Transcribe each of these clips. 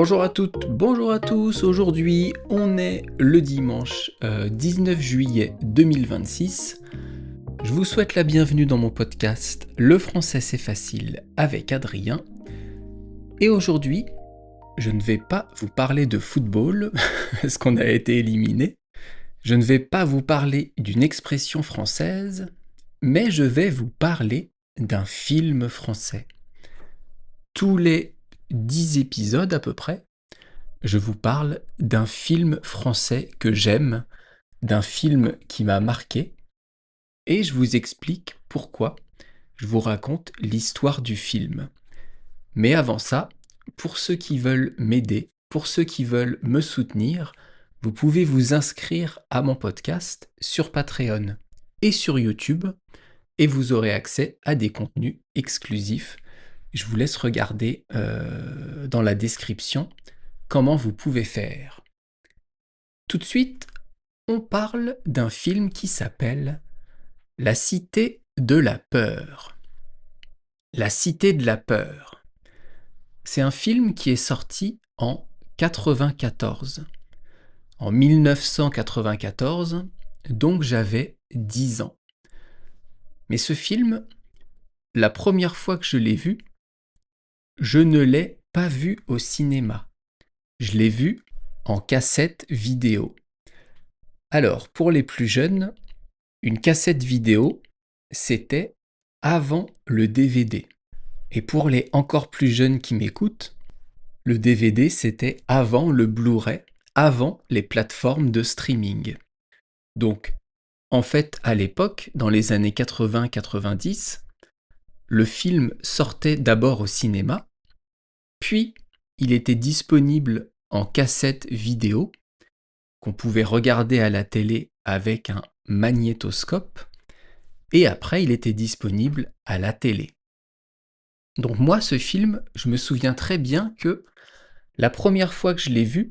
Bonjour à toutes, bonjour à tous. Aujourd'hui, on est le dimanche 19 juillet 2026. Je vous souhaite la bienvenue dans mon podcast Le français c'est facile avec Adrien. Et aujourd'hui, je ne vais pas vous parler de football parce qu'on a été éliminé. Je ne vais pas vous parler d'une expression française, mais je vais vous parler d'un film français. Tous les 10 épisodes à peu près, je vous parle d'un film français que j'aime, d'un film qui m'a marqué, et je vous explique pourquoi. Je vous raconte l'histoire du film. Mais avant ça, pour ceux qui veulent m'aider, pour ceux qui veulent me soutenir, vous pouvez vous inscrire à mon podcast sur Patreon et sur YouTube, et vous aurez accès à des contenus exclusifs. Je vous laisse regarder dans la description comment vous pouvez faire. Tout de suite, on parle d'un film qui s'appelle La Cité de la Peur. La Cité de la Peur. C'est un film qui est sorti en 94. En 1994, donc j'avais 10 ans. Mais ce film, la première fois que je l'ai vu, je ne l'ai pas vu au cinéma. Je l'ai vu en cassette vidéo. Alors, pour les plus jeunes, une cassette vidéo, c'était avant le DVD. Et pour les encore plus jeunes qui m'écoutent, le DVD, c'était avant le Blu-ray, avant les plateformes de streaming. Donc, en fait, à l'époque, dans les années 80-90, le film sortait d'abord au cinéma, puis il était disponible en cassette vidéo, qu'on pouvait regarder à la télé avec un magnétoscope, et après il était disponible à la télé. Donc moi, ce film, je me souviens très bien que la première fois que je l'ai vu,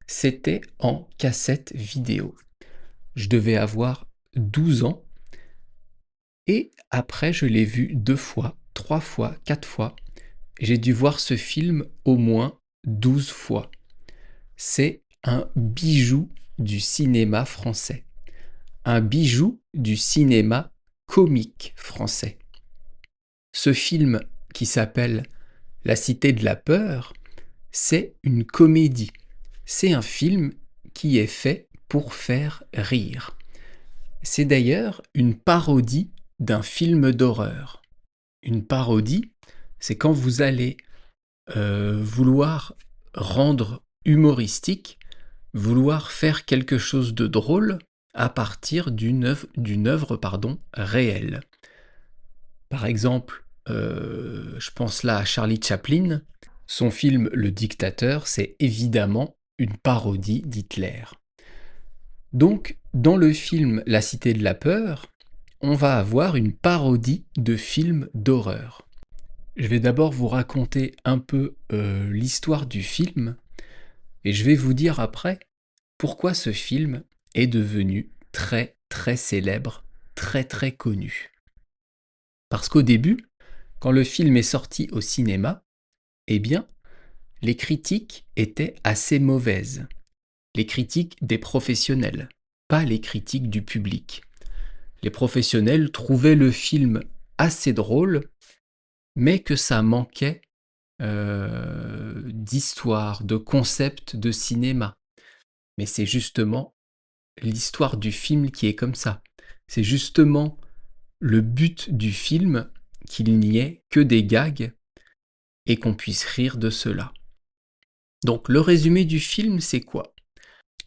c'était en cassette vidéo. Je devais avoir 12 ans, et après je l'ai vu 2 fois, 3 fois, 4 fois. J'ai dû voir ce film au moins 12 fois. C'est un bijou du cinéma français. Un bijou du cinéma comique français. Ce film qui s'appelle La Cité de la Peur, c'est une comédie. C'est un film qui est fait pour faire rire. C'est d'ailleurs une parodie d'un film d'horreur. Une parodie, c'est quand vous allez vouloir rendre humoristique, vouloir faire quelque chose de drôle à partir d'une œuvre réelle. Par exemple, je pense là à Charlie Chaplin. Son film Le Dictateur, c'est évidemment une parodie d'Hitler. Donc, dans le film La Cité de la Peur, on va avoir une parodie de film d'horreur. Je vais d'abord vous raconter un peu l'histoire du film, et je vais vous dire après pourquoi ce film est devenu très très célèbre, très très connu. Parce qu'au début, quand le film est sorti au cinéma, eh bien, les critiques étaient assez mauvaises. Les critiques des professionnels, pas les critiques du public. Les professionnels trouvaient le film assez drôle, mais que ça manquait d'histoire, de concept de cinéma. Mais c'est justement l'histoire du film qui est comme ça. C'est justement le but du film qu'il n'y ait que des gags et qu'on puisse rire de cela. Donc le résumé du film, c'est quoi?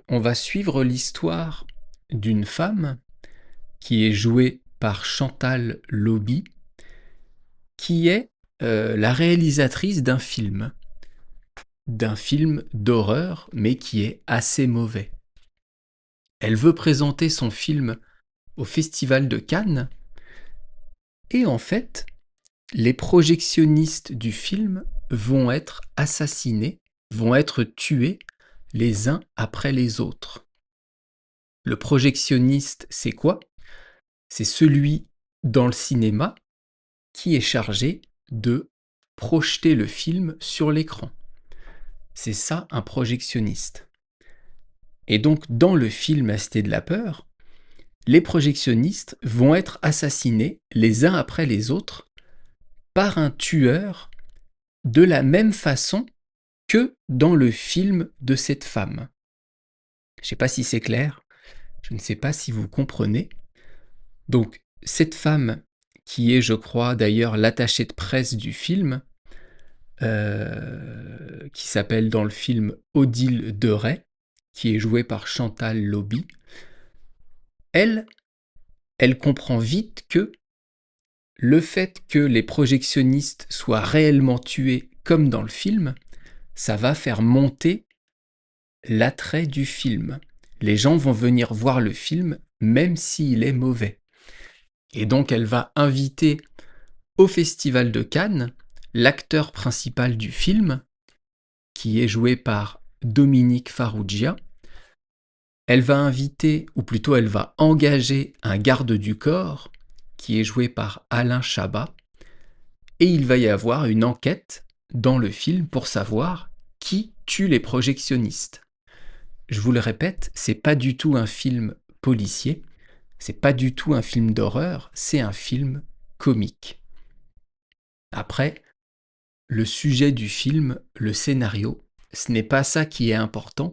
On va suivre l'histoire d'une femme qui est jouée par Chantal Lobby, qui est la réalisatrice d'un film d'horreur, mais qui est assez mauvais. Elle veut présenter son film au Festival de Cannes, et en fait, les projectionnistes du film vont être assassinés, vont être tués les uns après les autres. Le projectionniste, c'est quoi? C'est celui dans le cinéma qui est chargé de projeter le film sur l'écran. C'est ça un projectionniste. Et donc dans le film La Cité de la Peur, les projectionnistes vont être assassinés les uns après les autres par un tueur de la même façon que dans le film de cette femme. Je ne sais pas si c'est clair, je ne sais pas si vous comprenez. Donc cette femme, qui est je crois d'ailleurs l'attachée de presse du film, qui s'appelle dans le film Odile de Ray, qui est jouée par Chantal Lobby, elle comprend vite que le fait que les projectionnistes soient réellement tués comme dans le film, ça va faire monter l'attrait du film. Les gens vont venir voir le film même s'il est mauvais. Et donc elle va inviter au Festival de Cannes l'acteur principal du film, qui est joué par Dominique Farrugia. Elle va inviter, ou plutôt elle va engager un garde du corps, qui est joué par Alain Chabat, et il va y avoir une enquête dans le film pour savoir qui tue les projectionnistes. Je vous le répète, c'est pas du tout un film policier, c'est pas du tout un film d'horreur, c'est un film comique. Après, le sujet du film, le scénario, ce n'est pas ça qui est important.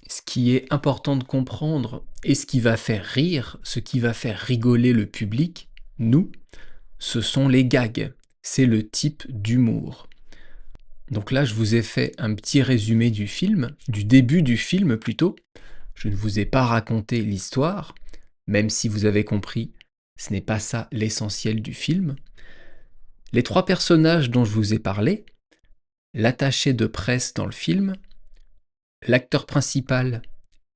Ce qui est important de comprendre et ce qui va faire rire, ce qui va faire rigoler le public, nous, ce sont les gags. C'est le type d'humour. Donc là, je vous ai fait un petit résumé du film, du début du film plutôt. Je ne vous ai pas raconté l'histoire, même si vous avez compris, ce n'est pas ça l'essentiel du film. Les trois personnages dont je vous ai parlé, l'attaché de presse dans le film, l'acteur principal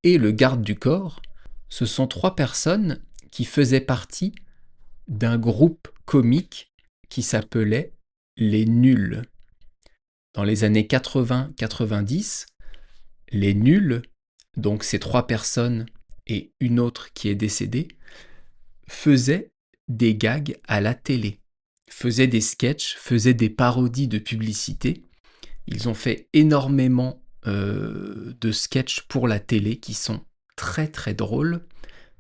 et le garde du corps, ce sont trois personnes qui faisaient partie d'un groupe comique qui s'appelait Les Nuls. Dans les années 80-90, les Nuls, donc ces trois personnes et une autre qui est décédée, faisaient des gags à la télé, faisaient des sketchs, faisaient des parodies de publicité. Ils ont fait énormément de sketchs pour la télé qui sont très très drôles.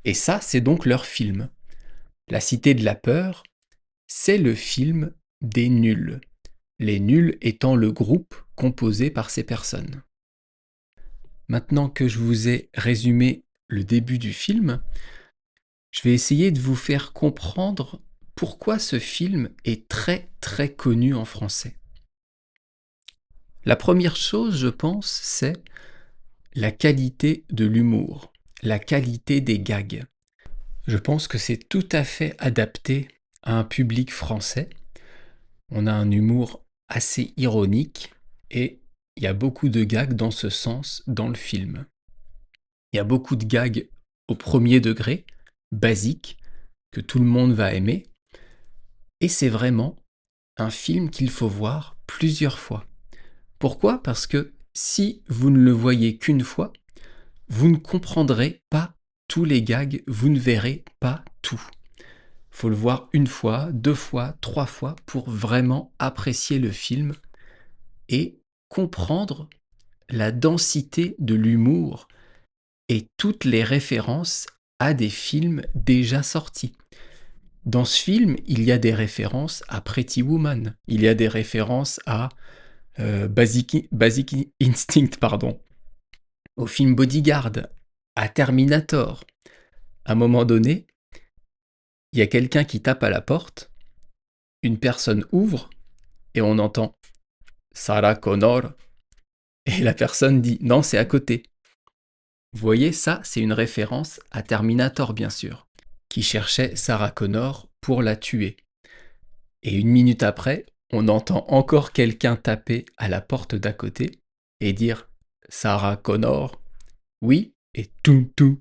Et ça, c'est donc leur film. La Cité de la Peur, c'est le film des nuls. Les nuls étant le groupe composé par ces personnes. Maintenant que je vous ai résumé le début du film, je vais essayer de vous faire comprendre pourquoi ce film est très très connu en français. La première chose, je pense, c'est la qualité de l'humour, la qualité des gags. Je pense que c'est tout à fait adapté à un public français. On a un humour assez ironique et il y a beaucoup de gags dans ce sens dans le film. Il y a beaucoup de gags au premier degré, basiques, que tout le monde va aimer. Et c'est vraiment un film qu'il faut voir plusieurs fois. Pourquoi ? Parce que si vous ne le voyez qu'une fois, vous ne comprendrez pas tous les gags, vous ne verrez pas tout. Il faut le voir une fois, deux fois, trois fois pour vraiment apprécier le film et comprendre la densité de l'humour et toutes les références à des films déjà sortis. Dans ce film, il y a des références à Pretty Woman, il y a des références à Basic Instinct, pardon, au film Bodyguard, à Terminator. À un moment donné, il y a quelqu'un qui tape à la porte, une personne ouvre et on entend Sarah Connor et la personne dit non, c'est à côté. Vous voyez, ça, c'est une référence à Terminator, bien sûr, qui cherchait Sarah Connor pour la tuer. Et une minute après, on entend encore quelqu'un taper à la porte d'à côté et dire Sarah Connor, oui, et tout, tout.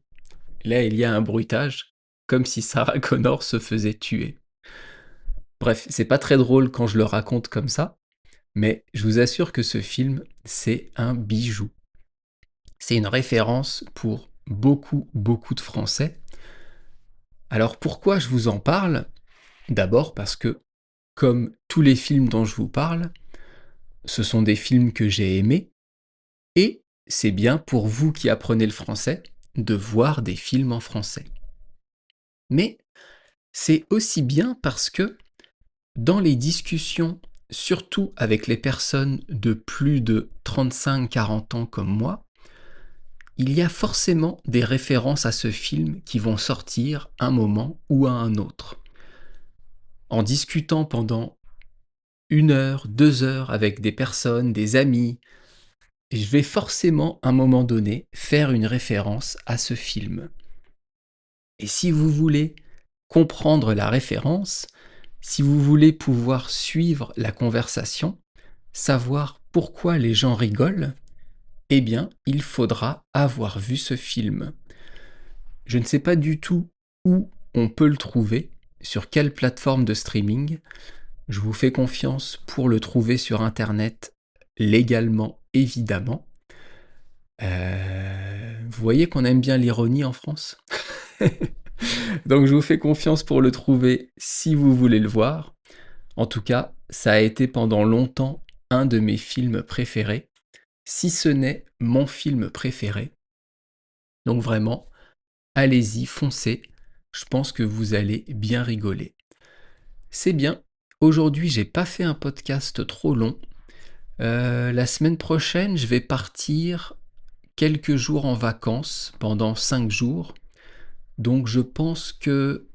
Là, il y a un bruitage, comme si Sarah Connor se faisait tuer. Bref, c'est pas très drôle quand je le raconte comme ça, mais je vous assure que ce film, c'est un bijou. C'est une référence pour beaucoup, beaucoup de Français. Alors pourquoi je vous en parle ? D'abord parce que, comme tous les films dont je vous parle, ce sont des films que j'ai aimés, et c'est bien pour vous qui apprenez le français de voir des films en français. Mais c'est aussi bien parce que dans les discussions, surtout avec les personnes de plus de 35-40 ans comme moi, il y a forcément des références à ce film qui vont sortir un moment ou à un autre. En discutant pendant 1 heure, 2 heures avec des personnes, des amis, je vais forcément à un moment donné faire une référence à ce film. Et si vous voulez comprendre la référence, si vous voulez pouvoir suivre la conversation, savoir pourquoi les gens rigolent, eh bien, il faudra avoir vu ce film. Je ne sais pas du tout où on peut le trouver, sur quelle plateforme de streaming. Je vous fais confiance pour le trouver sur Internet, légalement, évidemment. Vous voyez qu'on aime bien l'ironie en France. Donc je vous fais confiance pour le trouver si vous voulez le voir. En tout cas, ça a été pendant longtemps un de mes films préférés, si ce n'est mon film préféré. Donc vraiment, allez-y, foncez. Je pense que vous allez bien rigoler. C'est bien. Aujourd'hui, j'ai pas fait un podcast trop long. La semaine prochaine, je vais partir quelques jours en vacances, pendant 5 jours. Donc je pense que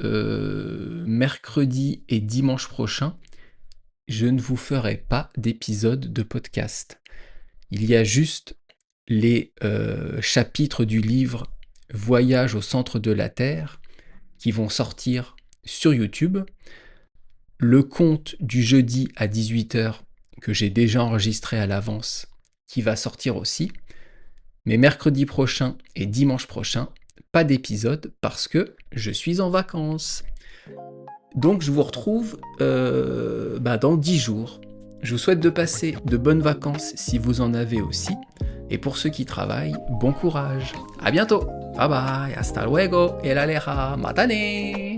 mercredi et dimanche prochain, je ne vous ferai pas d'épisode de podcast. Il y a juste les chapitres du livre Voyage au centre de la Terre qui vont sortir sur YouTube. Le conte du jeudi à 18h que j'ai déjà enregistré à l'avance qui va sortir aussi. Mais mercredi prochain et dimanche prochain, pas d'épisode parce que je suis en vacances. Donc je vous retrouve dans 10 jours. Je vous souhaite de passer de bonnes vacances si vous en avez aussi. Et pour ceux qui travaillent, bon courage. À bientôt. Bye bye. Hasta luego. El aleja. Matane.